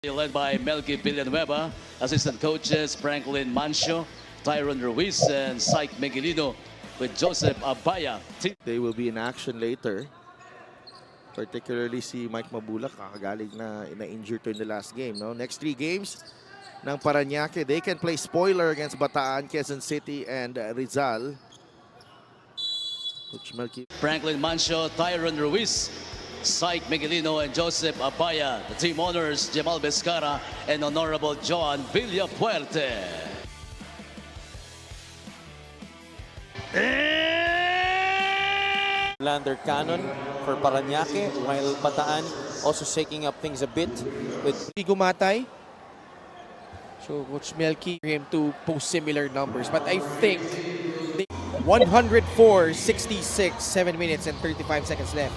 Led by Melky Villanueva, assistant coaches Franklin Mancio, Tyron Ruiz, and Syke Miguelino with Joseph Abaya. They will be in action later. Particularly si Mike Mabulak, kakagaling na injured to in the last game. No? Next 3 games ng Parañaque, they can play spoiler against Bataan, Quezon City, and Rizal. Franklin Mancio, Tyron Ruiz, Syke Miguelino, and Joseph Abaya. The team honors Jamal Bescara and Honorable Joan Villapuerte. Lander Cannon for Parañaque, while Bataan also shaking up things a bit with Gumatay. So Coach Melky him to post similar numbers, but I think 104-66, 7 minutes and 35 seconds left.